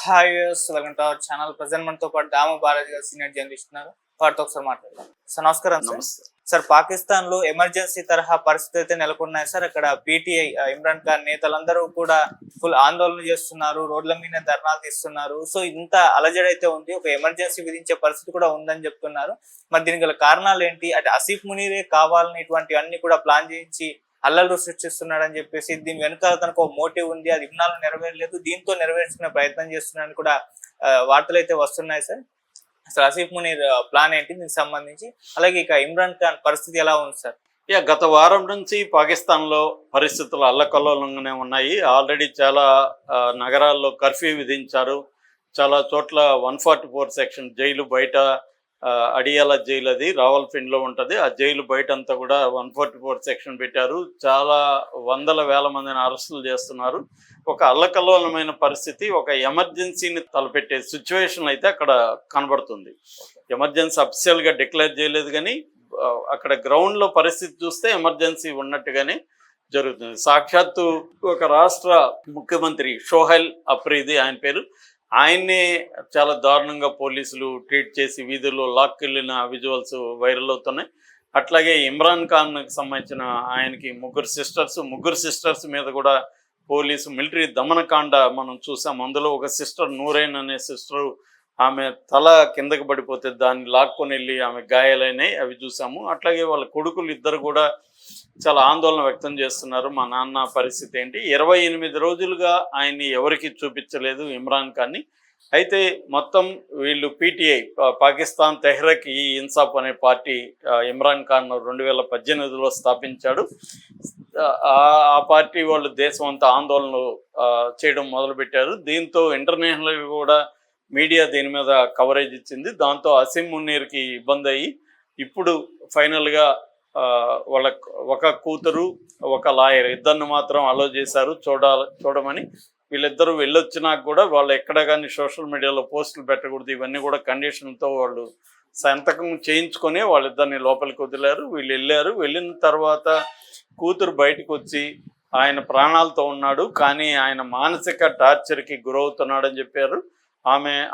Hi welcome to our channel. Present మనతో పాటు దాము బాలాజీ గారు సీనియర్ జర్నలిస్ట్ ఉన్నారు. వారితో ఒకసారి మాట్లాడదాం. సార్ నమస్కారం. సార్ పాకిస్తాన్ లో ఎమర్జెన్సీ తరహా పరిస్థితి అయితే నెలకొన్నాయి సార్. అక్కడ పీటీఐ ఇమ్రాన్ ఖాన్ నేతలందరూ కూడా ఫుల్ ఆందోళన చేస్తున్నారు, రోడ్ల మీద ధర్నాలు తీస్తున్నారు. సో ఇంత అలజడి అయితే ఉంది, ఒక ఎమర్జెన్సీ విధించే పరిస్థితి కూడా ఉందని చెప్తున్నారు. మరి దీనికి గల కారణాలు ఏంటి? అంటే ఆసిఫ్ మునీరే కావాలని ఇటువంటి అన్ని కూడా ప్లాన్ చేయించి అల్లర్లు సృష్టిస్తున్నాడని చెప్పేసి, దీని వెనుక తనకు ఒక మోటివ్ ఉంది, అది ఇన్నాళ్ళు నెరవేరలేదు, దీంతో నెరవేర్చుకునే ప్రయత్నం చేస్తున్నాడని కూడా వార్తలు అయితే వస్తున్నాయి సార్. అసలు ఆసిఫ్ మునీర్ ప్లాన్ ఏంటి దీనికి సంబంధించి? అలాగే ఇక ఇమ్రాన్ ఖాన్ పరిస్థితి ఎలా ఉంది సార్? గత వారం నుంచి పాకిస్తాన్లో పరిస్థితులు అల్లకల్లోలంగానే ఉన్నాయి. ఆల్రెడీ చాలా నగరాల్లో కర్ఫ్యూ విధించారు. చాలా చోట్ల 144 సెక్షన్ జైలు బయట, అడియాల జైలు అది రావల్పిండిలో ఉంటుంది. ఆ జైలు బయట అంతా కూడా 144 సెక్షన్ పెట్టారు. చాలా వేల మందిని అరెస్టులు చేస్తున్నారు. ఒక అల్లకల్లోలమైన పరిస్థితి, ఒక ఎమర్జెన్సీని తలపెట్టే సిచ్యువేషన్ అయితే అక్కడ కనబడుతుంది. ఎమర్జెన్సీ అఫీషియల్గా డిక్లేర్ చేయలేదు, కానీ అక్కడ గ్రౌండ్లో పరిస్థితి చూస్తే ఎమర్జెన్సీ ఉన్నట్టుగానే జరుగుతుంది. సాక్షాత్తు ఒక రాష్ట్ర ముఖ్యమంత్రి షోహెల్ అఫ్రీది ఆయన పేరు, ఆయన్నే చాలా దారుణంగా పోలీసులు ట్రీట్ చేసి వీధుల్లో లాక్కెళ్ళిన విజువల్స్ వైరల్ అవుతున్నాయి. అట్లాగే ఇమ్రాన్ ఖాన్కి సంబంధించిన ఆయనకి ముగ్గురు సిస్టర్స్ మీద కూడా పోలీసు మిలిటరీ దమనకాండ మనం చూసాం. అందులో ఒక సిస్టర్ నూరైన్ అనే సిస్టరు, ఆమె తల కిందకి పడిపోతే దాన్ని లాక్కొని వెళ్ళి ఆమె గాయాలైనాయి, అవి చూసాము. అట్లాగే వాళ్ళ కొడుకులు ఇద్దరు కూడా చాలా ఆందోళన వ్యక్తం చేస్తున్నారు. మా నాన్న పరిస్థితి ఏంటి? 28 రోజులుగా ఆయన్ని ఎవరికి చూపించలేదు ఇమ్రాన్ ఖాన్ని. అయితే మొత్తం వీళ్ళు పీటీఐ, పాకిస్తాన్ తెహ్రీక్ ఈ ఇన్సాఫ్ అనే పార్టీ ఇమ్రాన్ ఖాన్ 2018లో స్థాపించాడు. ఆ పార్టీ వాళ్ళు దేశం అంతా ఆందోళనలు చేయడం మొదలుపెట్టారు. దీంతో ఇంటర్నేషనల్ కూడా మీడియా దీని మీద కవరేజ్ ఇచ్చింది. దాంతో అసీం మున్నీర్కి ఇబ్బంది అయ్యి ఇప్పుడు ఫైనల్గా వాళ్ళ ఒక కూతురు ఒక లాయర్ ఇద్దరిని మాత్రం అలో చేశారు చూడమని. వీళ్ళిద్దరూ వెళ్ళొచ్చినాక కూడా వాళ్ళు ఎక్కడ కానీ సోషల్ మీడియాలో పోస్టులు పెట్టకూడదు, ఇవన్నీ కూడా కండిషన్తో వాళ్ళు సంతకం చేయించుకొని వాళ్ళిద్దరిని లోపలికి వదిలారు. వీళ్ళు వెళ్ళారు. వెళ్ళిన తర్వాత కూతురు బయటకు వచ్చి ఆయన ప్రాణాలతో ఉన్నాడు, కానీ ఆయన మానసిక టార్చర్కి గురవుతున్నాడని చెప్పారు.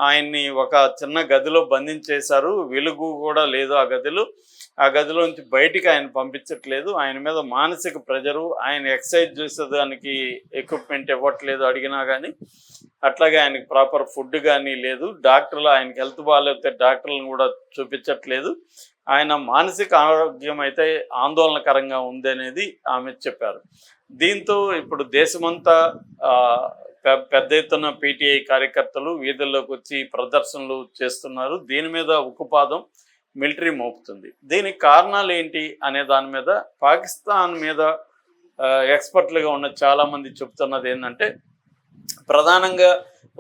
ఆయన్ని ఒక చిన్న గదిలో బంధించేశారు. వెలుగు కూడా లేదు ఆ గదిలోంచి బయటికి ఆయన పంపించట్లేదు. ఆయన మీద మానసిక ప్రెజరు, ఆయన ఎక్సర్సైజ్ చేసేదానికి ఎక్విప్మెంట్ ఇవ్వట్లేదు అడిగినా కానీ. అట్లాగే ఆయనకి ప్రాపర్ ఫుడ్ కానీ లేదు. డాక్టర్లు ఆయనకి హెల్త్ బాగాలేకపోతే డాక్టర్లను కూడా చూపించట్లేదు. ఆయన మానసిక ఆరోగ్యం అయితే ఆందోళనకరంగా ఉంది అనేది ఆమె చెప్పారు. దీంతో ఇప్పుడు దేశమంతా పెద్ద ఎత్తున పీటీఐ కార్యకర్తలు వీధుల్లోకి వచ్చి ప్రదర్శనలు చేస్తున్నారు. దీని మీద ఉక్కుపాదం మిలిటరీ మోపుతుంది. దీనికి కారణాలు ఏంటి అనే దాని మీద పాకిస్తాన్ మీద ఎక్స్పర్ట్లుగా ఉన్న చాలామంది చెప్తున్నది ఏంటంటే, ప్రధానంగా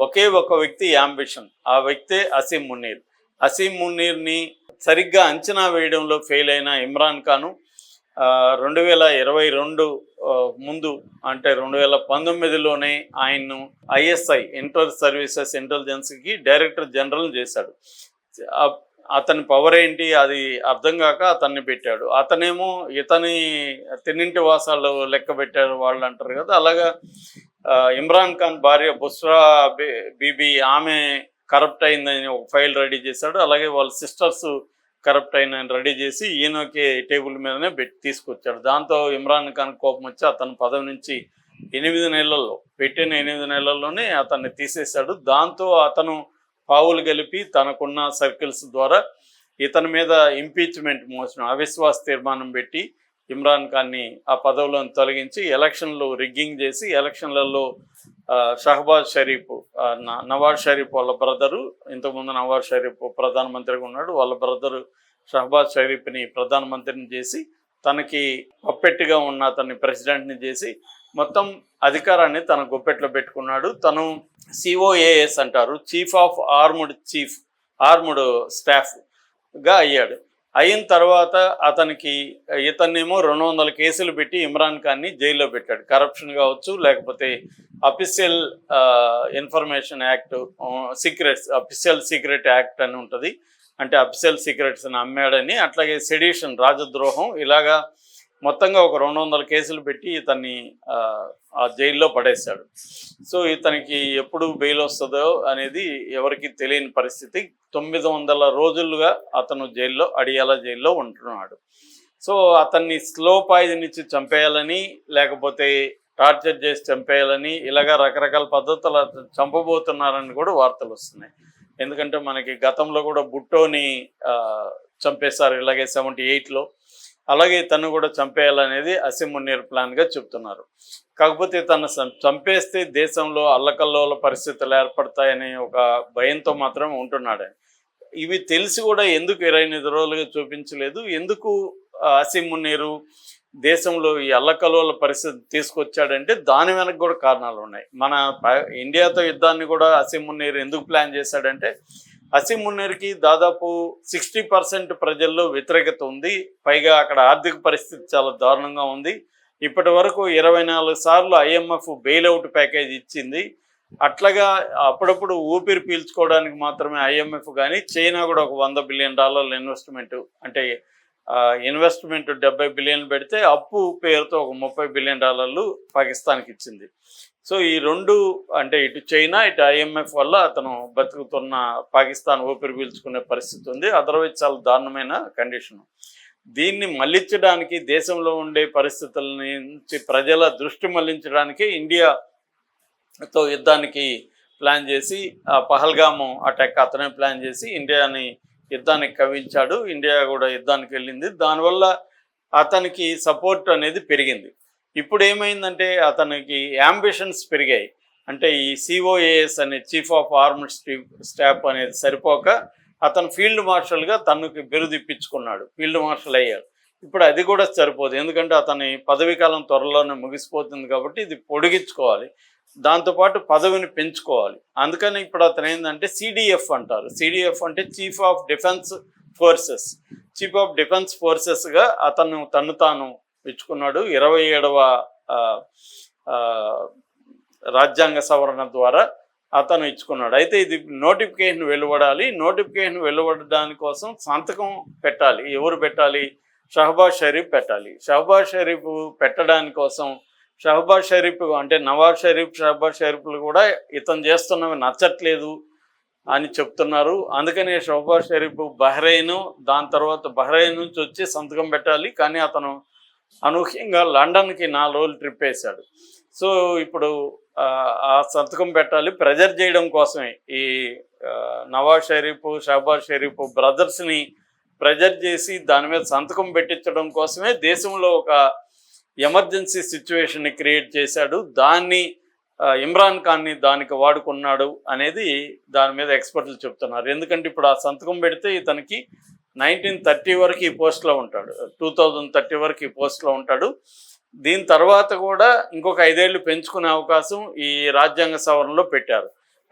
ఒకే ఒక వ్యక్తి యాంబిషన్, ఆ వ్యక్తే అసీం మున్నీర్ని సరిగ్గా అంచనా వేయడంలో ఫెయిల్ అయిన ఇమ్రాన్ ఖాను 2022 ముందు అంటే 2019లోనే ఆయన్ను ISI ఇంటర్ సర్వీసెస్ ఇంటెలిజెన్స్కి డైరెక్టర్ జనరల్ చేశాడు. అతని పవర్ ఏంటి అది అర్థం కాక అతన్ని పెట్టాడు. అతనేమో ఇతని తిన్నింటి వాసాలు లెక్క పెట్టారు వాళ్ళు అంటారు కదా, అలాగా ఇమ్రాన్ ఖాన్ భార్య బుస్రా బీబీ, ఆమె కరప్ట్ అయిందని ఒక ఫైల్ రెడీ చేశాడు. అలాగే వాళ్ళ సిస్టర్స్ కరప్ట్ అయిన రెడీ చేసి ఈయనకి టేబుల్ మీదనే తీసుకొచ్చాడు. దాంతో ఇమ్రాన్ ఖాన్ కోపం వచ్చి అతని పదవి నుంచి 8 నెలల్లోనే అతన్ని తీసేశాడు. దాంతో అతను పావులు గెలిపి తనకున్న సర్కిల్స్ ద్వారా ఇతని మీద ఇంపీచ్మెంట్ మోషన్, అవిశ్వాస తీర్మానం పెట్టి ఇమ్రాన్ ఖాన్ని ఆ పదవిలోని తొలగించి ఎలక్షన్లు రిగ్గింగ్ చేసి, ఎలక్షన్లలో షహబాజ్ షరీఫ్, నవాజ్ షరీఫ్ వాళ్ళ బ్రదరు, ఇంతకుముందు నవాజ్ షరీఫ్ ప్రధానమంత్రిగా ఉన్నాడు, వాళ్ళ బ్రదరు షహబాజ్ షరీఫ్ని ప్రధానమంత్రిని చేసి తనకి పప్పెట్టుగా ఉన్న అతన్ని ప్రెసిడెంట్ని చేసి మొత్తం అధికారాన్ని తన గుప్పెట్లో పెట్టుకున్నాడు. తను COAS అంటారు, చీఫ్ ఆఫ్ ఆర్మ్డ్ స్టాఫ్గా అయ్యాడు. అయిన తర్వాత ఇతన్నేమో 200 కేసులు పెట్టి ఇమ్రాన్ ఖాన్ని జైల్లో పెట్టాడు. కరప్షన్ కావచ్చు, లేకపోతే official information act, official secret act అని ఉంటుంది, అంటే అఫీషియల్ సీక్రెట్స్ని అమ్మాడని. అట్లాగే సెడిషన్, రాజద్రోహం, ఇలాగా మొత్తంగా ఒక 200 కేసులు పెట్టి ఇతన్ని ఆ జైల్లో పడేశాడు. సో ఇతనికి ఎప్పుడు బెయిల్ వస్తుందో అనేది ఎవరికి తెలియని పరిస్థితి. 900 రోజులుగా అతను జైల్లో, అడియాలా జైల్లో ఉంటున్నాడు. సో అతన్ని స్లో పాయిజన్ ఇచ్చి చంపేయాలని, లేకపోతే టార్చర్ చేసి చంపేయాలని, ఇలాగా రకరకాల పద్ధతులు చంపబోతున్నారని కూడా వార్తలు వస్తున్నాయి. ఎందుకంటే మనకి గతంలో కూడా బుట్టోని చంపేశారు ఇలాగే 78లో. అలాగే తను కూడా చంపేయాలనేది అసీం మునీర్ ప్లాన్గా చెప్తున్నారు. కాకపోతే తను చంపేస్తే దేశంలో అల్లకల్లోల పరిస్థితులు ఏర్పడతాయనే ఒక భయంతో మాత్రం ఉంటున్నాడు. ఇవి తెలిసి కూడా ఎందుకు 28 రోజులుగా చూపించలేదు? ఎందుకు అసీం మునీరు దేశంలో ఈ అల్లకల్లోల పరిస్థితి తీసుకొచ్చాడంటే దాని వెనక కూడా కారణాలు ఉన్నాయి. మన ఇండియాతో యుద్ధాన్ని కూడా అసీం మునీర్ ఎందుకు ప్లాన్ చేశాడంటే, అసీం మునీర్కి దాదాపు 60% ప్రజల్లో వ్యతిరేకత ఉంది. పైగా అక్కడ ఆర్థిక పరిస్థితి చాలా దారుణంగా ఉంది. ఇప్పటి వరకు 24 సార్లు IMF బెయిల్అవుట్ ప్యాకేజ్ ఇచ్చింది. అట్లాగా అప్పుడప్పుడు ఊపిరి పీల్చుకోవడానికి మాత్రమే IMF కానీ, చైనా కూడా ఒక $100 బిలియన్ ఇన్వెస్ట్మెంట్, అంటే ఇన్వెస్ట్మెంట్ 70 బిలియన్ పెడితే అప్పు పేరుతో ఒక $30 బిలియన్ పాకిస్తాన్కి ఇచ్చింది. సో ఈ రెండు, అంటే ఇటు చైనా ఇటు IMF వల్ల అతను బతుకుతున్న పాకిస్తాన్ ఊపిరి పీల్చుకునే పరిస్థితి ఉంది. అదర్వైజ్ చాలా దారుణమైన కండిషన్. దీన్ని మళ్లించడానికి, దేశంలో ఉండే పరిస్థితుల నుంచి ప్రజల దృష్టి మళ్లించడానికి ఇండియాతో యుద్ధానికి ప్లాన్ చేసి, పహల్గాము అటాక్ అతనే ప్లాన్ చేసి ఇండియాని యుద్ధానికి కవించాడు. ఇండియా కూడా యుద్ధానికి వెళ్ళింది. దానివల్ల అతనికి సపోర్ట్ అనేది పెరిగింది. ఇప్పుడు ఏమైందంటే అతనికి యాంబిషన్స్ పెరిగాయి. అంటే ఈ COAS అనే చీఫ్ ఆఫ్ ఆర్మ్డ్ స్టాఫ్ అనేది సరిపోక అతను ఫీల్డ్ మార్షల్గా తనకి బిరుదు ఇప్పించుకున్నాడు, ఫీల్డ్ మార్షల్ అయ్యాడు. ఇప్పుడు అది కూడా సరిపోదు, ఎందుకంటే అతని పదవీ కాలం త్వరలోనే ముగిసిపోతుంది కాబట్టి ఇది పొడిగించుకోవాలి, దాంతోపాటు పదవిని పెంచుకోవాలి. అందుకని ఇప్పుడు అతను ఏంటంటే CDF అంటారు. CDF అంటే chief of defence forces. Chief of defence ఫోర్సెస్గా తను తాను ఇచ్చుకున్నాడు. 27వ రాజ్యాంగ సవరణ ద్వారా అతను ఇచ్చుకున్నాడు. అయితే ఇది నోటిఫికేషన్ వెలువడాలి. నోటిఫికేషన్ వెలువడడానికి కోసం సంతకం పెట్టాలి. ఎవరు పెట్టాలి? షహబాజ్ షరీఫ్ పెట్టాలి. షహబాజ్ షరీఫ్ పెట్టడానికి కోసం షహబాజ్ షరీఫ్ అంటే నవాజ్ షరీఫ్, షహబాజ్ షరీఫ్లు కూడా ఇతను చేస్తున్నవి నచ్చట్లేదు అని చెప్తున్నారు. అందుకనే షహబాజ్ షరీఫ్ బహ్రెయిన్, దాని తర్వాత బహ్రెయిన్ నుంచి వచ్చి సంతకం పెట్టాలి. కానీ అతను అనూహ్యంగా లండన్కి 4 రోజులు ట్రిప్ వేశాడు. సో ఇప్పుడు ఆ సంతకం పెట్టాలి. ప్రెజర్ చేయడం కోసమే ఈ నవాజ్ షరీఫ్, షహబాజ్ షరీఫ్ బ్రదర్స్ని ప్రెజర్ చేసి దాని మీద సంతకం పెట్టించడం కోసమే దేశంలో ఒక ఎమర్జెన్సీ సిచ్యువేషన్ని క్రియేట్ చేశాడు. దాన్ని ఇమ్రాన్ ఖాన్ని దానికి వాడుకున్నాడు అనేది దాని మీద ఎక్స్పర్ట్లు చెప్తున్నారు. ఎందుకంటే ఇప్పుడు ఆ సంతకం పెడితే ఇతనికి 1930 వరకు ఈ పోస్ట్లో ఉంటాడు, 2030 వరకు ఈ పోస్ట్లో ఉంటాడు. దీని తర్వాత కూడా ఇంకొక 5 ఏళ్ళు పెంచుకునే అవకాశం ఈ రాజ్యాంగ సవరణలో పెట్టారు.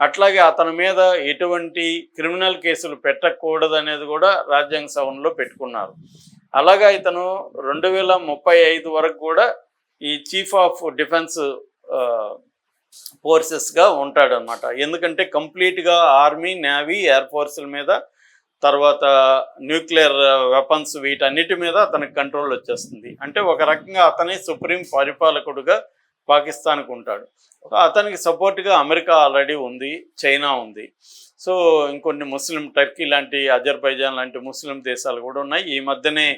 అట్లాగే అతని మీద ఎటువంటి క్రిమినల్ కేసులు పెట్టకూడదనేది కూడా రాజ్యాంగ సవరణలో పెట్టుకున్నారు. అలాగా ఇతను 2035 వరకు కూడా ఈ చీఫ్ ఆఫ్ డిఫెన్స్ ఫోర్సెస్గా ఉంటాడనమాట. ఎందుకంటే కంప్లీట్గా ఆర్మీ, నేవీ, ఎయిర్ ఫోర్సుల మీద, తర్వాత న్యూక్లియర్ వెపన్స్, వీటన్నిటి మీద అతనికి కంట్రోల్ వచ్చేస్తుంది. అంటే ఒక రకంగా అతనే సుప్రీం పరిపాలకుడుగా పాకిస్తాన్కు ఉంటాడు. అతనికి సపోర్ట్గా అమెరికా ఆల్రెడీ ఉంది, చైనా ఉంది. సో ఇంకొన్ని ముస్లిం, టర్కీ లాంటి, అజర్బైజాన్ లాంటి ముస్లిం దేశాలు కూడా ఉన్నాయి. ఈ మధ్యనే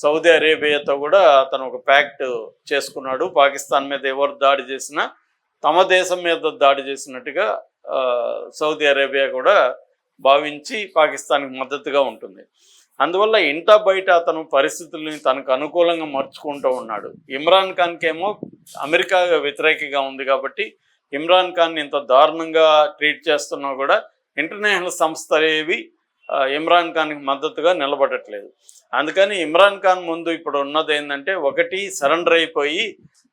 సౌదీ అరేబియాతో కూడా అతను ఒక ప్యాక్ట్ చేసుకున్నాడు. పాకిస్తాన్ మీద ఎవరు దాడి చేసినా తమ దేశం మీద దాడి చేసినట్టుగా సౌదీ అరేబియా కూడా భావించి పాకిస్తాన్కి మద్దతుగా ఉంటుంది. అందువల్ల ఇంటా బయట అతను పరిస్థితుల్ని తనకు అనుకూలంగా మార్చుకుంటూ ఉన్నాడు. ఇమ్రాన్ ఖాన్కి ఏమో అమెరికా వ్యతిరేకంగా ఉంది కాబట్టి ఇమ్రాన్ ఖాన్ ఇంత దారుణంగా ట్రీట్ చేస్తున్నా కూడా ఇంటర్నేషనల్ సంస్థలు ఏవి ఇమ్రాన్ ఖాన్కి మద్దతుగా నిలబడట్లేదు. అందుకని ఇమ్రాన్ ఖాన్ ముందు ఇప్పుడు ఉన్నది ఏంటంటే, ఒకటి సరెండర్ అయిపోయి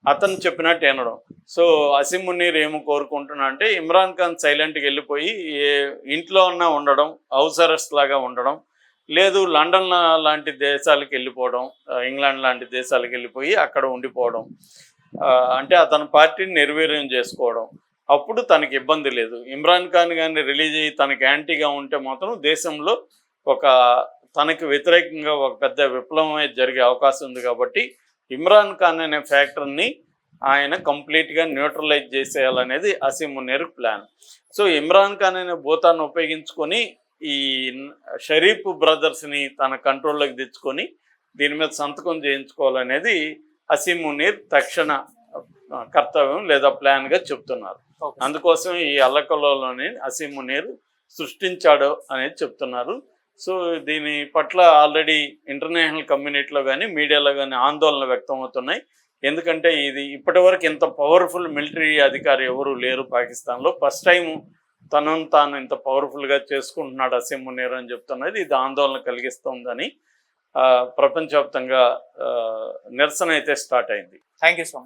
అతను చెప్పినట్టు వినడం. సో అసీం మునీర్ ఏమో కోరుకుంటున్నా అంటే ఇమ్రాన్ ఖాన్ సైలెంట్గా వెళ్ళిపోయి ఇంట్లో ఉన్నా ఉండడం, హౌస్ అరెస్ట్ లాగా ఉండడం, లేదు లండన్ లాంటి దేశాలకు వెళ్ళిపోవడం, ఇంగ్లాండ్ లాంటి దేశాలకు వెళ్ళిపోయి అక్కడ ఉండిపోవడం, అంటే అతని పార్టీని నిర్వీర్యం చేసుకోవడం. అప్పుడు తనకి ఇబ్బంది లేదు. ఇమ్రాన్ ఖాన్ కానీ రిలీజ్ అయ్యి తనకి యాంటీగా ఉంటే మాత్రం దేశంలో తనకి వ్యతిరేకంగా ఒక పెద్ద విప్లవమే జరిగే అవకాశం ఉంది. కాబట్టి ఇమ్రాన్ ఖాన్ అనే ఫ్యాక్టర్ని ఆయన కంప్లీట్గా న్యూట్రలైజ్ చేసేయాలనేది అసీం మునీర్ ప్లాన్. సో ఇమ్రాన్ ఖాన్ అనే భూతాన్ని ఉపయోగించుకొని ఈ షరీఫ్ బ్రదర్స్ని తన కంట్రోల్లోకి తెచ్చుకొని దీని మీద సంతకం చేయించుకోవాలనేది అసీం మునీర్ తక్షణ కర్తవ్యం లేదా ప్లాన్గా చెప్తున్నారు. అందుకోసం ఈ అల్లకల్లోని అసీం మునీర్ సృష్టించాడు అనేది చెప్తున్నారు. సో దీని పట్ల ఆల్రెడీ ఇంటర్నేషనల్ కమ్యూనిటీలో కానీ మీడియాలో కానీ ఆందోళన వ్యక్తం అవుతున్నాయి. ఎందుకంటే ఇది ఇప్పటివరకు ఇంత పవర్ఫుల్ మిలిటరీ అధికారి ఎవరు లేరు పాకిస్తాన్లో. ఫస్ట్ టైం తనను తాను ఇంత పవర్ఫుల్గా చేసుకుంటున్నాడు అసీం మునీర్ అని చెప్తున్నది. ఇది ఆందోళన కలిగిస్తుందని ప్రపంచవ్యాప్తంగా నిరసన అయితే స్టార్ట్ అయింది. Thank you so much.